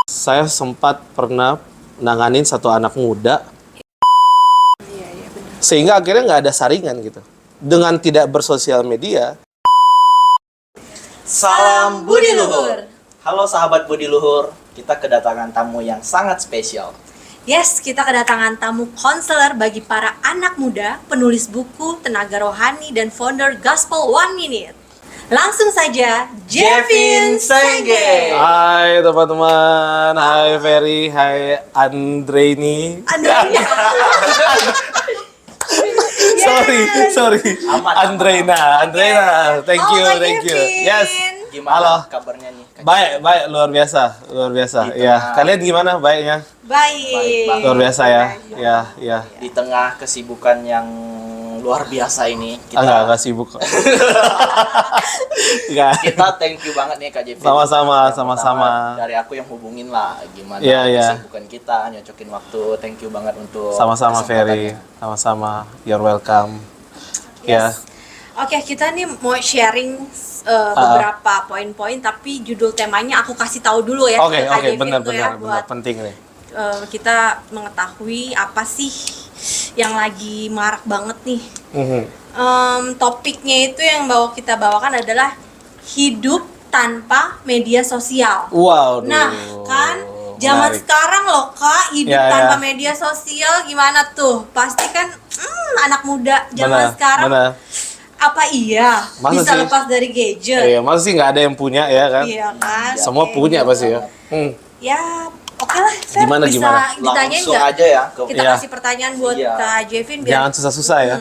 Saya sempat pernah nanganin satu anak muda, sehingga akhirnya nggak ada saringan gitu. Dengan tidak bersosial media. Salam Budi Luhur. Halo sahabat Budi Luhur, kita kedatangan tamu yang sangat spesial. Yes, kita kedatangan tamu konselor bagi para anak muda, penulis buku, tenaga rohani, dan founder Gospel One Minute. Langsung saja, Jevin Senge. Hai teman-teman, hai Ferry, hai Andreini. Sorry. Aman. Andreina. Thank you. Kevin. Yes. Gimana Halo. kabarnya nih? Kak? Baik, luar biasa. Ya, kalian gimana baiknya? Baik. Baik. Luar biasa ya. Ya. Di tengah kesibukan yang luar biasa ini, Enggak sibuk kok. Enggak. kita thank you banget nih Kak Jevin. Sama-sama. Yang pertama, dari aku yang hubungin lah gimana Iya. kesibukan kita, nyocokin waktu. Thank you banget untuk Sama-sama kesempatannya. Ferry. Sama-sama. You're welcome. Ya. Yes. Oke, kita nih mau sharing beberapa poin-poin, tapi judul temanya aku kasih tahu dulu ya. Oke, ke Kak Jevin benar tuh ya, buat penting nih. kita mengetahui apa sih yang lagi marak banget nih. Topiknya itu yang kita bawakan adalah hidup tanpa media sosial. Wow. Nah, kan zaman menarik. sekarang loh Kak, hidup Ya, tanpa ya. media sosial gimana tuh? Pasti kan anak muda zaman sekarang Benar. apa iya Masa bisa sih? lepas dari gadget? Iya, masa sih nggak ada yang punya ya kan? Iya kan? Semua Oke, punya gitu. pasti ya. Ya, oke lah. Fer, Gimana? bisa ditanyain Langsung nggak? aja ya ke Kita Iya. kasih pertanyaan buat Iya. Kak Jevin biar Jangan susah-susah ya.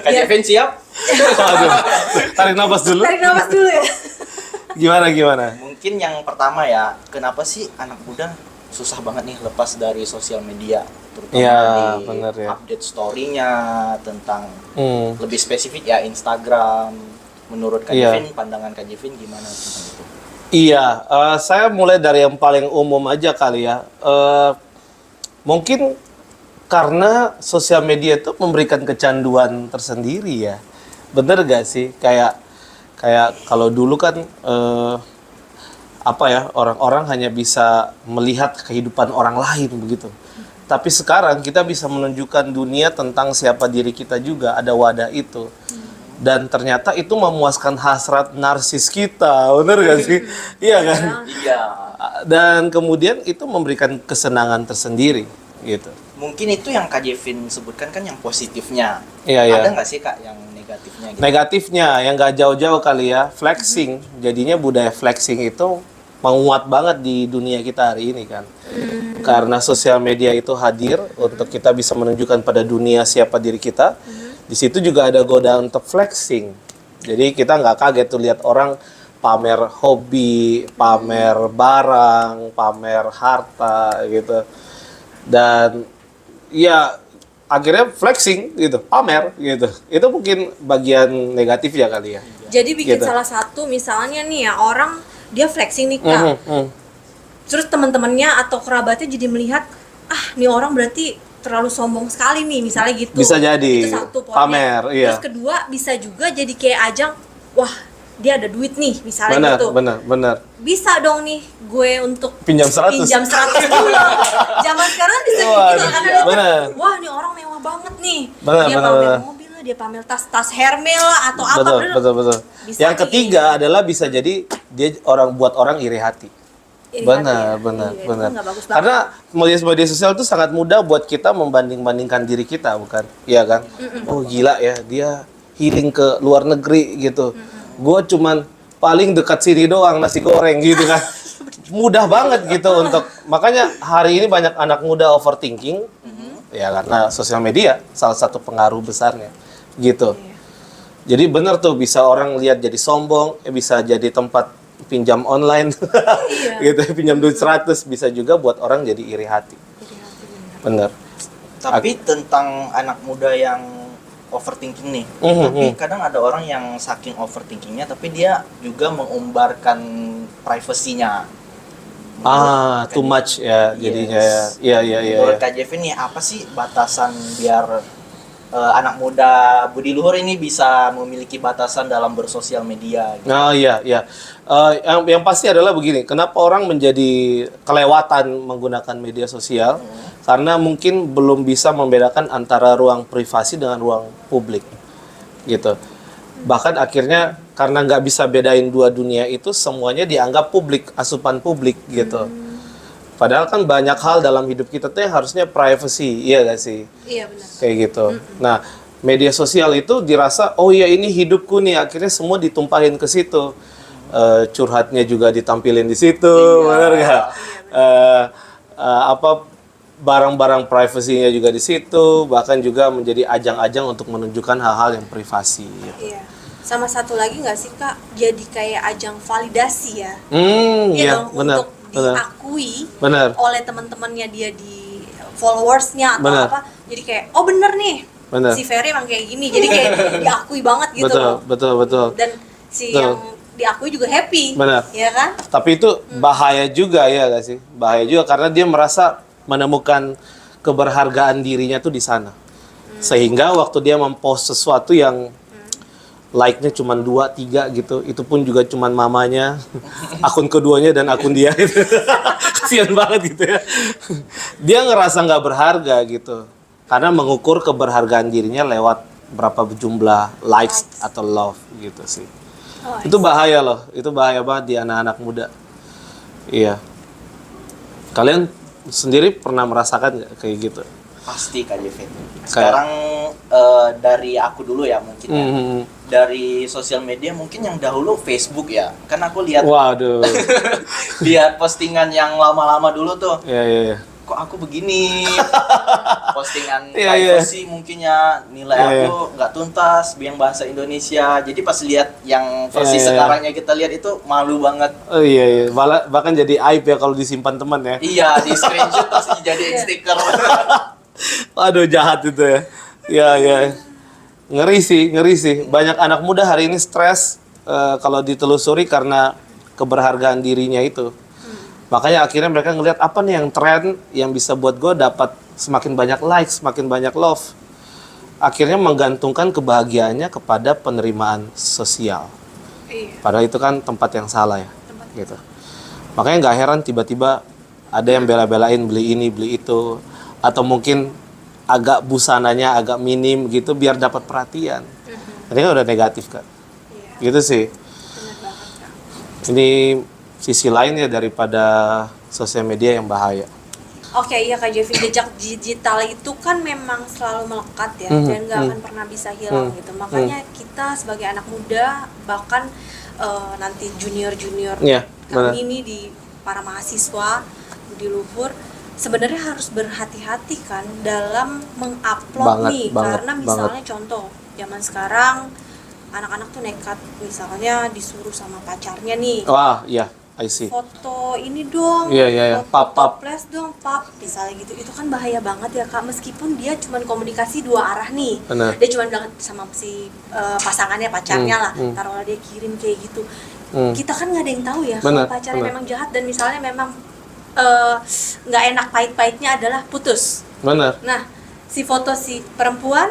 Kak Jevin siap? Aduh, tarik nafas dulu. tarik nafas dulu ya. Gimana? Mungkin yang pertama ya, kenapa sih anak muda susah banget nih lepas dari sosial media, terutama Iya, di bener ya. update story-nya tentang lebih spesifik ya Instagram. Menurut Kak Iya. Jevin, pandangan Kak Jevin gimana tentang itu? Iya, saya mulai dari yang paling umum aja kali ya. Mungkin karena sosial media itu memberikan kecanduan tersendiri ya. Bener gak sih? Kayak kalau dulu kan orang-orang hanya bisa melihat kehidupan orang lain begitu. Tapi sekarang kita bisa menunjukkan dunia tentang siapa diri kita juga, ada wadah itu. Dan ternyata itu memuaskan hasrat narsis kita, bener gak sih? Iya kan? Iya. Dan kemudian itu memberikan kesenangan tersendiri gitu. Mungkin itu yang Kak Jevin sebutkan kan yang positifnya. Iya. Ada nggak sih Kak yang negatifnya gitu? Negatifnya yang gak jauh-jauh kali ya, flexing. Jadinya budaya flexing itu menguat banget di dunia kita hari ini kan. Karena sosial media itu hadir untuk kita bisa menunjukkan pada dunia siapa diri kita. Di situ juga ada godaan untuk flexing. Jadi kita nggak kaget tuh lihat orang pamer hobi, pamer barang, pamer harta gitu. Dan ya akhirnya flexing gitu, pamer gitu. Itu mungkin bagian negatif ya kali ya. Jadi bikin Gitu. salah satu misalnya nih ya orang dia flexing nih Kak. Terus teman-temannya atau kerabatnya jadi melihat nih orang berarti terlalu sombong sekali nih misalnya gitu. Bisa jadi. Itu satu poinnya. Pamer, iya. Terus kedua bisa juga jadi kayak ajang, wah dia ada duit nih misalnya gitu. Benar. Bisa dong nih gue untuk Pinjam 100. pinjam 100 dulu. Zaman sekarang bisa gitu Waduh, karena dia bener. wah nih orang mewah banget nih. Bener, Dia bener, pamer bener. mobil lah, dia pamer tas Hermes lah atau apa. Betul. Bisa Yang nih. ketiga adalah bisa jadi dia buat orang iri hati. Iri Benar. hati ya. Iya, itu nggak bagus banget. Karena media sosial itu sangat mudah buat kita membanding-bandingkan diri kita, bukan? Iya kan? Oh gila ya, dia healing ke luar negeri gitu. Gue cuman paling dekat sini doang nasi goreng gitu kan. Mudah banget gitu untuk makanya hari ini banyak anak muda overthinking. Ya karena sosial media salah satu pengaruh besarnya gitu. Jadi bener tuh bisa orang lihat jadi sombong, bisa jadi tempat pinjam online, gitu pinjam duit 100 bisa juga buat orang jadi iri hati. Bener. Tapi tentang anak muda yang overthinking nih, tapi kadang ada orang yang saking overthinkingnya, tapi dia juga mengumbarkan privasinya. Too much ya jadinya ya. Iya. Menurut Kak Jevin nih apa sih batasan biar anak muda budi luhur ini bisa memiliki batasan dalam bersosial media gitu. Nah, iya, iya. Yang pasti adalah begini, kenapa orang menjadi kelewatan menggunakan media sosial? Karena mungkin belum bisa membedakan antara ruang privasi dengan ruang publik, gitu. Bahkan akhirnya karena nggak bisa bedain dua dunia itu, semuanya dianggap publik, asupan publik, gitu. Padahal kan banyak hal dalam hidup kita tuh yang harusnya privacy, iya gak sih? Iya benar. Kayak gitu. Nah, media sosial itu dirasa, oh ya ini hidupku nih, akhirnya semua ditumpahin ke situ. Curhatnya juga ditampilin di situ, benar nggak? Apa barang-barang privasinya juga di situ, bahkan juga menjadi ajang-ajang untuk menunjukkan hal-hal yang privasi. Iya. Sama satu lagi nggak sih Kak, jadi kayak ajang validasi ya. Iya, Iya dong, benar. untuk diakui Benar. oleh teman-temannya dia di followersnya atau Benar. apa, jadi kayak oh bener nih Benar. si Ferry emang kayak gini, jadi kayak diakui banget gitu Betul, loh. betul. Dan si Betul. yang diakui juga happy. Benar. Ya kan? Tapi itu bahaya juga ya gak sih? Bahaya juga karena dia merasa menemukan keberhargaan dirinya tuh di sana. Sehingga waktu dia mempost sesuatu yang like-nya cuma 2, 3 gitu, itu pun juga cuma mamanya, akun keduanya dan akun dia gitu. Kasian banget gitu ya. Dia ngerasa nggak berharga gitu. Karena mengukur keberhargaan dirinya lewat berapa jumlah likes atau love gitu sih. Oh, Itu bahaya loh, itu bahaya banget di anak-anak muda. Iya. Kalian sendiri pernah merasakan nggak kayak gitu? Pasti Kak Jevin. Sekarang dari aku dulu ya mungkin ya. Dari sosial media mungkin yang dahulu Facebook ya. Kan aku lihat Waduh. lihat postingan yang lama-lama dulu tuh. Iya, iya, iya. Kok aku begini? Postingan Iya, iya. privacy mungkin ya, nilai Iya, iya. aku nggak tuntas yang bahasa Indonesia. Jadi pas lihat yang versi Iya, iya. sekarangnya kita lihat itu malu banget. Oh iya, iya. Bahkan jadi aib ya kalau disimpan teman ya. Iya, di screenshot terus dijadiin stiker. Aduh, jahat itu ya. Iya, iya. Ngeri sih. Banyak anak muda hari ini stres kalau ditelusuri karena keberhargaan dirinya itu. Makanya akhirnya mereka ngelihat apa nih yang tren yang bisa buat gue dapat semakin banyak likes, semakin banyak love. Akhirnya menggantungkan kebahagiaannya kepada penerimaan sosial. Iya. Padahal itu kan tempat yang salah ya. Gitu. Makanya nggak heran tiba-tiba ada yang bela-belain beli ini, beli itu. Atau mungkin agak busananya agak minim gitu biar dapat perhatian. Ini kan udah negatif kan. Iya. Gitu sih. Benar banget Kak. Ini sisi lain ya daripada sosial media yang bahaya. Oke, iya Kak Jevin, jejak digital itu kan memang selalu melekat ya, dan nggak akan pernah bisa hilang gitu. Makanya kita sebagai anak muda, bahkan nanti junior-junior Iya, benar. kami ini di para mahasiswa di luhur, sebenarnya harus berhati-hati kan dalam mengupload nih, karena misalnya contoh zaman sekarang anak-anak tuh nekat, misalnya disuruh sama pacarnya nih, Wah, iya, I see. foto ini dong, Iya. foto Pap. toples dong, pap, misalnya gitu. Itu kan bahaya banget ya Kak, meskipun dia cuma komunikasi 2 arah nih. Benar. Dia cuma bilang sama si pasangannya, pacarnya lah, taruhlah dia kirim kayak gitu. Kita kan nggak ada yang tahu ya, Benar, kalau pacarnya benar. memang jahat dan misalnya memang nggak enak, pahit-pahitnya adalah putus. Benar. Nah, si foto si perempuan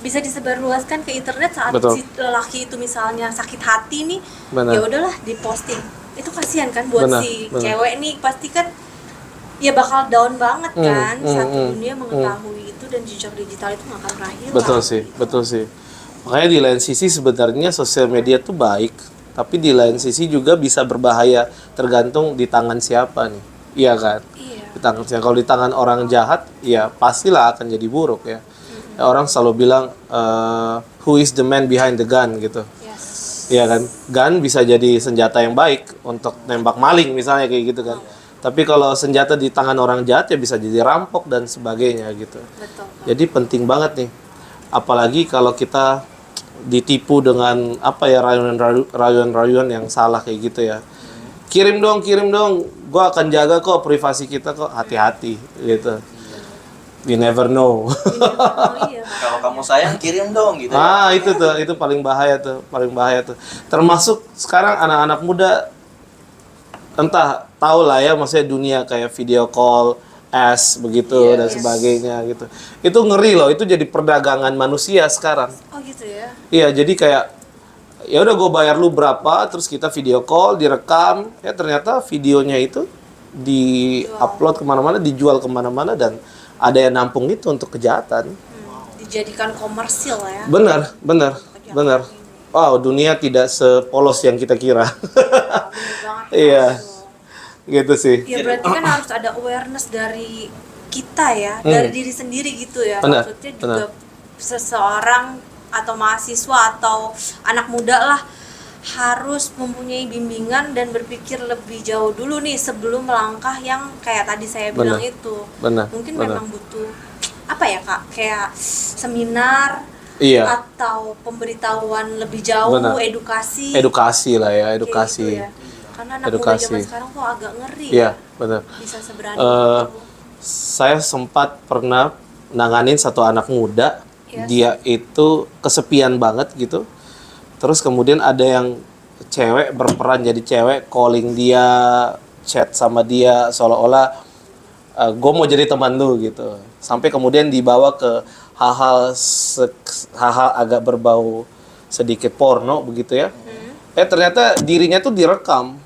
bisa disebarluaskan ke internet saat Betul. si lelaki itu misalnya sakit hati nih, Benar. ya udahlah diposting. Itu kasihan kan buat Benar, si benar. cewek nih, pasti kan ya bakal down banget kan. Satu dunia hmm. mengetahui itu dan jejak digital itu nggak akan pernah hilang. Betul sih. Makanya di lain sisi sebenarnya sosial media tuh baik, tapi di lain sisi juga bisa berbahaya tergantung di tangan siapa nih. Iya kan? Iya. Di tangan siapa. Kalau di tangan orang jahat, ya pastilah akan jadi buruk ya. Ya, orang selalu bilang who is the man behind the gun gitu. Yes. Iya kan? Gun bisa jadi senjata yang baik untuk nembak maling misalnya kayak gitu kan. Tapi kalau senjata di tangan orang jahat ya bisa jadi rampok dan sebagainya gitu. Betul. Jadi penting banget nih. Apalagi kalau kita ditipu dengan apa ya rayuan-rayuan yang salah kayak gitu ya. Kirim dong, gue akan jaga kok privasi kita kok, hati-hati gitu. You never know. Oh iya. Kalau kamu sayang kirim dong gitu. Itu paling bahaya tuh. Termasuk sekarang anak-anak muda entah tahu lah ya, maksudnya dunia kayak video call es begitu dan sebagainya gitu. Itu ngeri loh, itu jadi perdagangan manusia sekarang. Oh gitu ya. Iya, jadi kayak ya udah gue bayar lu berapa, terus kita video call, direkam, ya ternyata videonya itu di-upload kemana-mana, dijual kemana-mana, dan ada yang nampung itu untuk kejahatan. Dijadikan komersil ya. Benar, benar, benar. Wow, dunia tidak sepolos yang kita kira. Bener banget. Iya, gitu sih. Ya berarti kan harus ada awareness dari kita ya, dari diri sendiri gitu ya. Benar, Maksudnya juga seseorang atau mahasiswa atau anak muda lah harus mempunyai bimbingan dan berpikir lebih jauh dulu nih sebelum melangkah yang kayak tadi saya bilang itu. Benar, Mungkin benar. memang butuh apa ya Kak? Kayak seminar Iya, atau pemberitahuan lebih jauh, Benar. edukasi. edukasi lah ya, Kayak edukasi. gitu ya. Karena anak muda Edukasi. zaman sekarang kok agak ngeri Iya, ya. benar. Bisa seberani Eh, itu. Saya sempat pernah nanganin satu anak muda, Yes. dia itu kesepian banget gitu. Terus kemudian ada yang cewek berperan jadi cewek, calling dia, chat sama dia seolah-olah gue mau jadi teman lu gitu. Sampai kemudian dibawa ke hal-hal hal-hal agak berbau sedikit porno begitu ya. Ternyata dirinya tuh direkam.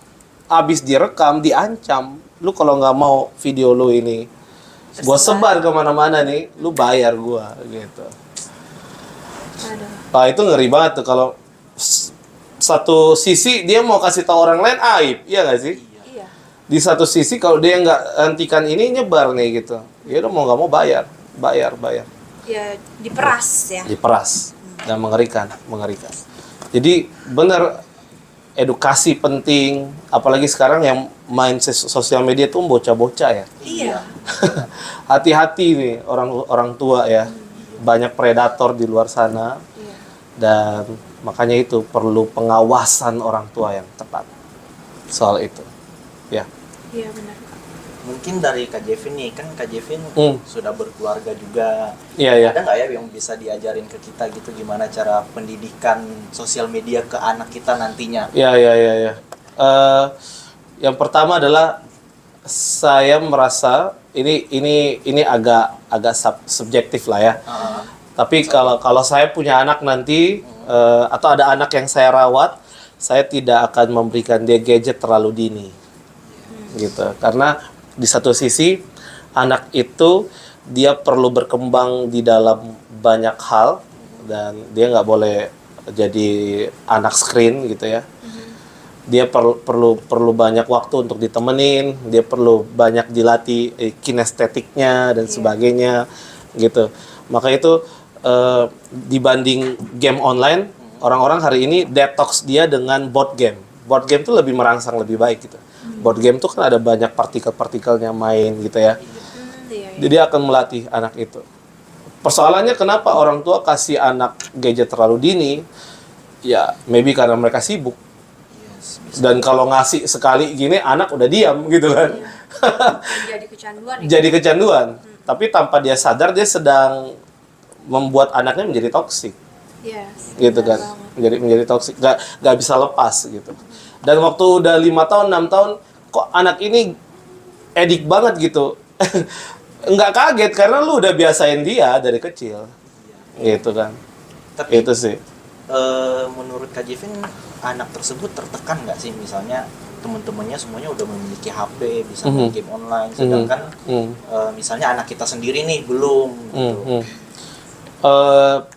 Abis direkam diancam, lu kalau nggak mau video lu ini gua sebar kemana-mana nih, lu bayar gua gitu. Aduh. Nah itu ngeri banget tuh kalau satu sisi dia mau kasih tahu orang lain aib, iya nggak sih? Iya. Di satu sisi kalau dia nggak hentikan ini nyebar nih gitu, ya udah mau nggak mau bayar. Ya diperas ya. Diperas dan mengerikan. Jadi benar edukasi penting, apalagi sekarang yang main sosial media tuh bocah-bocah ya. Iya. Hati-hati nih orang tua ya. Banyak predator di luar sana. Iya. Dan makanya itu perlu pengawasan orang tua yang tepat soal itu. Ya. Iya benar. Mungkin dari Kak Jevin nih, kan Kak Jevin sudah berkeluarga juga. Iya, iya. Ada nggak ya yang bisa diajarin ke kita gitu gimana cara pendidikan sosial media ke anak kita nantinya? Ya. Yang pertama adalah saya merasa ini agak subjektif lah ya. Tapi kalau saya punya anak nanti atau ada anak yang saya rawat, saya tidak akan memberikan dia gadget terlalu dini, gitu. Karena di satu sisi anak itu dia perlu berkembang di dalam banyak hal dan dia nggak boleh jadi anak screen gitu ya. Dia perlu banyak waktu untuk ditemenin, dia perlu banyak dilatih kinestetiknya dan sebagainya gitu. Maka itu dibanding game online, orang-orang hari ini detox dia dengan board game. Board game itu lebih merangsang, lebih baik gitu. Board game itu kan ada banyak partikel-partikelnya main gitu ya. Iya. Jadi akan melatih anak itu. Persoalannya kenapa orang tua kasih anak gadget terlalu dini? Ya, maybe karena mereka sibuk. Dan kalau ngasih sekali gini, anak udah diam gitu kan. Jadi kecanduan. Ya? Jadi kecanduan. Tapi tanpa dia sadar, dia sedang membuat anaknya menjadi toksik. Yes. Gitu kan. Menjadi toksik. Gak bisa lepas gitu. Dan waktu udah 5 tahun, 6 tahun, kok anak ini edik banget gitu. Nggak kaget karena lu udah biasain dia dari kecil. Gitu kan. Tapi Itu sih. menurut Kak Jevin, anak tersebut tertekan nggak sih, misalnya teman-temannya semuanya udah memiliki HP, bisa main game online, sedangkan misalnya anak kita sendiri nih belum gitu.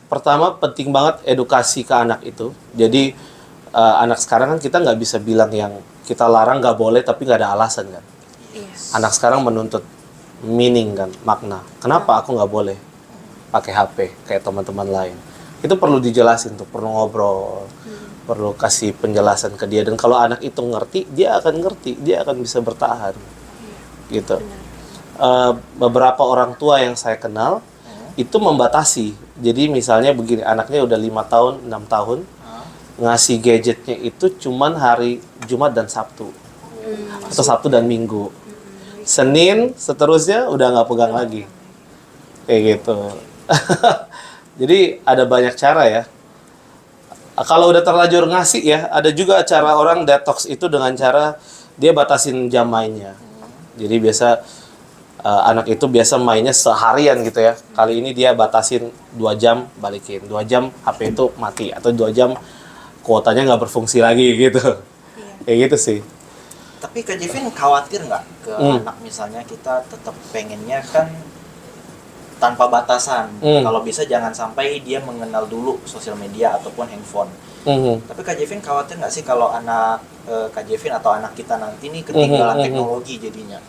Pertama penting banget edukasi ke anak itu. Jadi anak sekarang kan kita nggak bisa bilang yang kita larang nggak boleh tapi nggak ada alasan kan. Yes. Anak sekarang menuntut meaning kan, makna. Kenapa aku nggak boleh pakai HP kayak teman-teman lain? Itu perlu dijelasin tuh, perlu ngobrol, perlu kasih penjelasan ke dia. Dan kalau anak itu ngerti, dia akan ngerti, dia akan bisa bertahan, gitu. Beberapa orang tua yang saya kenal itu membatasi. Jadi misalnya begini, anaknya udah 5 tahun, 6 tahun, ngasih gadgetnya itu cuman hari Jumat dan Sabtu, atau Sabtu dan Minggu. Senin seterusnya udah nggak pegang lagi, kayak gitu. Jadi ada banyak cara ya. Kalau udah terlanjur ngasih ya, ada juga cara orang detox itu dengan cara dia batasin jam mainnya. Jadi biasa anak itu biasa mainnya seharian gitu ya. Kali ini dia batasin 2 jam balikin, 2 jam HP itu mati atau 2 jam kuotanya nggak berfungsi lagi gitu. Kayak gitu sih. Tapi Kak Jevin khawatir nggak ke anak misalnya kita tetap pengennya kan tanpa batasan. Kalau bisa jangan sampai dia mengenal dulu sosial media ataupun handphone. Tapi Kak Jevin khawatir nggak sih kalau anak Kak Jevin atau anak kita nanti nih ketinggalan teknologi jadinya?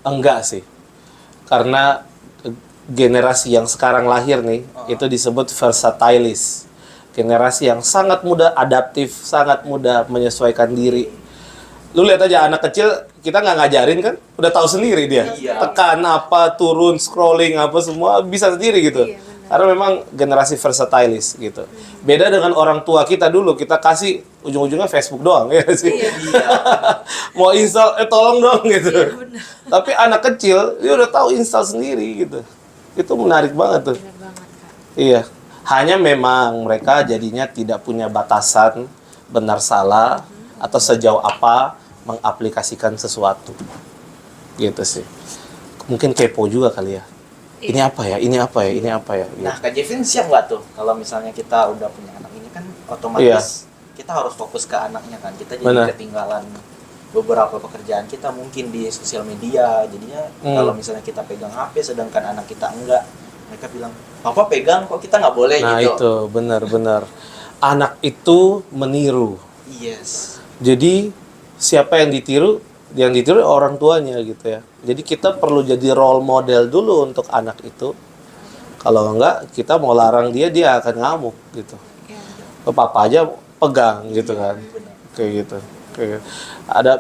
Enggak sih. Karena generasi yang sekarang lahir nih, itu disebut versatilis. Generasi yang sangat mudah adaptif, sangat mudah menyesuaikan diri. Lu lihat aja anak kecil, kita nggak ngajarin kan, udah tahu sendiri dia. Iya. Tekan apa, turun, scrolling apa semua bisa sendiri gitu. Iya, benar. Karena memang generasi versatilis gitu. Beda dengan orang tua kita dulu, kita kasih ujung-ujungnya Facebook doang ya sih. Iya. Mau install, tolong dong gitu. Iya, benar. Tapi anak kecil dia udah tahu install sendiri gitu. Itu menarik banget tuh. Benar banget, Kak. Iya. Hanya memang mereka jadinya tidak punya batasan benar salah atau sejauh apa mengaplikasikan sesuatu. Gitu sih. Mungkin kepo juga kali ya. Ini apa ya? Ini apa ya? Ini apa ya? Gitu. Nah Kak Jevin siap nggak tuh kalau misalnya kita udah punya anak ini kan otomatis kita harus fokus ke anaknya kan. Kita jadi Benar. ketinggalan beberapa pekerjaan kita mungkin di sosial media. Jadinya kalau misalnya kita pegang HP sedangkan anak kita enggak, mereka bilang, "Papa pegang kok kita nggak boleh?" Nah gitu. itu benar-benar. Anak itu meniru. Yes. Jadi siapa yang ditiru? Yang ditiru orang tuanya gitu ya. Jadi kita perlu jadi role model dulu untuk anak itu. Kalau enggak, kita mau larang dia, dia akan ngamuk gitu. Papa aja pegang gitu kan. Kayak gitu. Kayak gitu.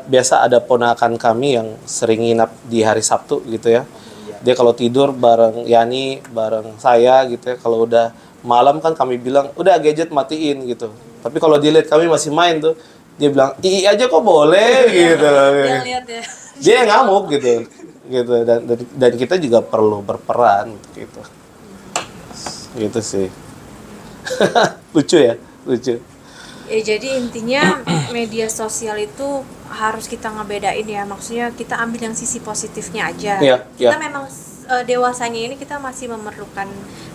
Biasa ada ponakan kami yang sering nginap di hari Sabtu gitu ya. Dia kalau tidur bareng Yani, bareng saya gitu ya. Kalau udah malam kan kami bilang, udah gadget matiin gitu. Tapi kalau dia lihat kami masih main tuh, dia bilang, "Ii aja kok boleh," gitu. Dia lihat ya. Dia yang ngamuk gitu. Gitu dan kita juga perlu berperan gitu. Gitu sih. Lucu ya, lucu. Ya, jadi intinya media sosial itu harus kita ngebedain ya. Maksudnya kita ambil yang sisi positifnya aja. Iya, Kita iya. memang dewasanya ini kita masih memerlukan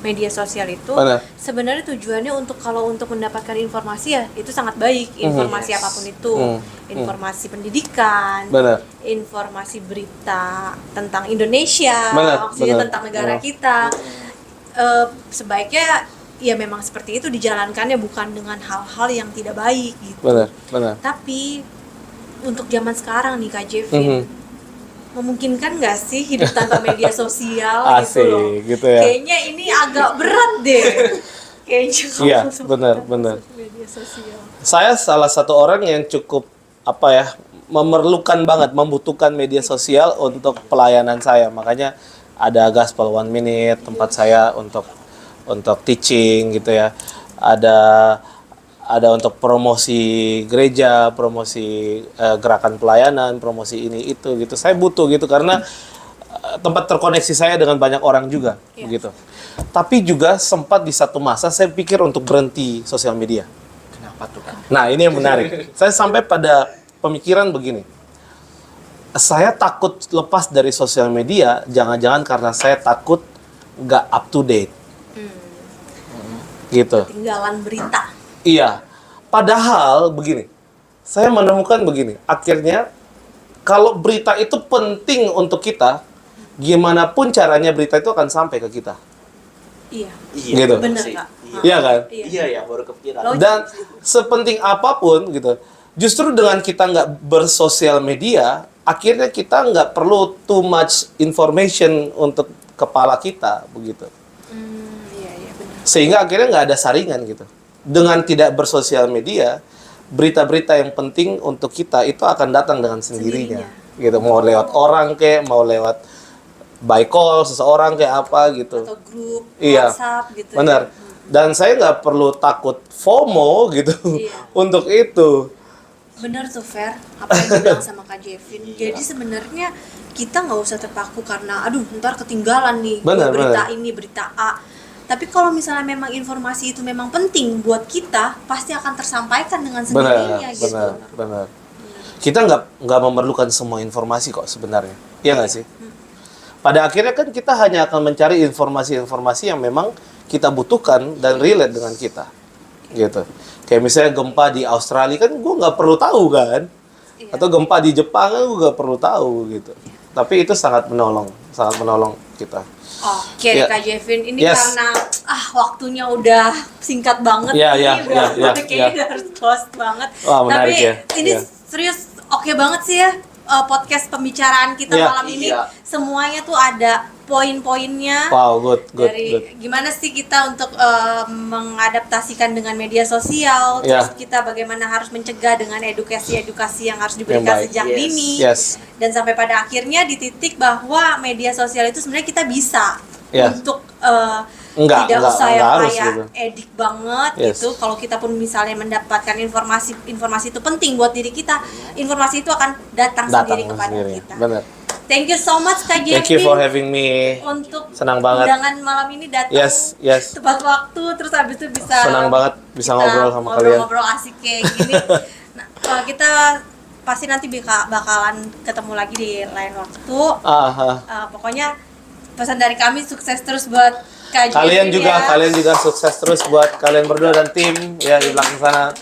media sosial itu. Benar. Sebenarnya tujuannya kalau untuk mendapatkan informasi ya itu sangat baik. Informasi Yes. apapun itu. Informasi pendidikan, Benar. informasi berita tentang Indonesia, Benar, maksudnya benar. tentang negara Benar. kita. Sebaiknya ya memang seperti itu dijalankannya, bukan dengan hal-hal yang tidak baik gitu. Benar, benar. Tapi untuk zaman sekarang nih Kak Jevin, memungkinkan nggak sih hidup tanpa media sosial gitu Asik, loh? gitu ya. Kayaknya ini agak berat deh. Kayaknya kalau Iya, untuk benar, tanpa benar. media sosial. Saya salah satu orang yang cukup apa ya, memerlukan banget, membutuhkan media sosial untuk pelayanan saya. Makanya ada Gospel 1 Minute, tempat saya untuk teaching gitu ya. Ada untuk promosi gereja, promosi gerakan pelayanan, promosi ini itu gitu. Saya butuh gitu karena tempat terkoneksi saya dengan banyak orang juga gitu. Tapi juga sempat di satu masa saya pikir untuk berhenti sosial media. Kenapa tuh Kak? Nah, ini yang menarik. Saya sampai pada pemikiran begini. Saya takut lepas dari sosial media, jangan-jangan karena saya takut nggak up to date. Gitu. Tinggalan berita. Iya. Padahal begini. Saya menemukan begini. Akhirnya kalau berita itu penting untuk kita, gimana pun caranya berita itu akan sampai ke kita. Iya. Iya. Gitu. Bener, sih. Kak. Iya kan? Iya ya, baru kepikiran. Logis. Dan sepenting apapun gitu, justru dengan kita nggak bersosial media, akhirnya kita nggak perlu too much information untuk kepala kita begitu. Iya, iya benar. Sehingga akhirnya nggak ada saringan gitu. Dengan tidak bersosial media, berita-berita yang penting untuk kita itu akan datang dengan sendirinya. Gitu. Mau lewat orang kayak, mau lewat by call seseorang kayak apa gitu. Atau grup Iya, WhatsApp gitu. benar. Dan saya nggak perlu takut FOMO gitu Iya. untuk itu. Bener tuh Fer, apa yang dibilang sama Kak Jevin. Jadi sebenarnya kita nggak usah terpaku karena aduh ntar ketinggalan nih Benar, berita benar. ini, berita A. Tapi kalau misalnya memang informasi itu memang penting buat kita, pasti akan tersampaikan dengan Benar, sendirinya gitu. benar. kita nggak memerlukan semua informasi kok sebenarnya. Iya nggak sih? Pada akhirnya kan kita hanya akan mencari informasi-informasi yang memang kita butuhkan dan relate dengan kita, gitu. Kayak misalnya gempa di Australia kan gue nggak perlu tahu kan, atau gempa di Jepang kan gue nggak perlu tahu gitu. Tapi itu sangat menolong kita. Oke, Ya. Kak Jevin, ini Yes. karena waktunya udah singkat banget Ya, nih, ya, udah ya, ya, kayaknya harus close banget. Wah, menarik Tapi ya. ini Ya. serius oke banget sih ya podcast pembicaraan kita Ya. malam ini. Iya. Semuanya tuh ada poin-poinnya. Wow, good. Dari gimana sih kita untuk mengadaptasikan dengan media sosial, Ya. terus kita bagaimana harus mencegah dengan edukasi-edukasi yang harus Yang diberikan baik. sejak Yes. dini. Yes. Dan sampai pada akhirnya di titik bahwa media sosial itu sebenarnya kita bisa Ya. untuk Enggak tidak usah yang harus kayak gitu. edik banget Yes. gitu. Kalau kita pun misalnya mendapatkan informasi itu penting buat diri kita, informasi itu akan datang sendiri kepada kita. Benar. Thank you so much Kak Thank you Jevin for having me. untuk Senang banget. undangan malam ini datang Yes. tepat waktu, terus habis itu bisa Senang banget bisa kita ngobrol sama kalian. ngobrol asik kayak gini. Nah, kita pasti nanti bakalan ketemu lagi di lain waktu. Pokoknya pesan dari kami, sukses terus buat Kak Kalian Jevin juga, ya. kalian juga sukses terus buat kalian berdua dan tim ya di belakang sana.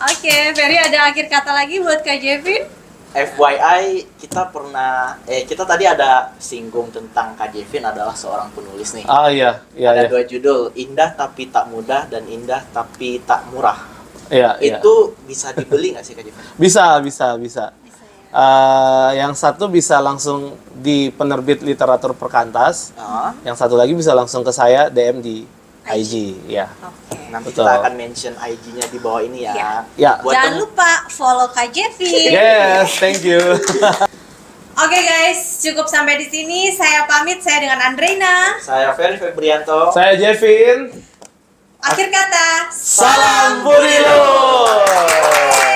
Oke, Ferry ada akhir kata lagi buat Kak Jevin? FYI, kita tadi ada singgung tentang Kak Jevin adalah seorang penulis nih. Iya, Ada iya. 2 judul, Indah Tapi Tak Mudah dan Indah Tapi Tak Murah. Iya. Itu bisa dibeli nggak sih Kak Jevin? Bisa. Yang satu bisa langsung di penerbit literatur Perkantas, yang satu lagi bisa langsung ke saya DM di IG, ya. Oke. Nanti Betul. kita akan mention IG-nya di bawah ini ya. Iya. Ya. Buat Jangan lupa follow Kak Jevin. Yes, thank you. Oke guys, cukup sampai di sini. Saya pamit, saya dengan Andreina. Saya Ferry Febrianto. Saya Jevin. Akhir kata, Salam Budi Luhur.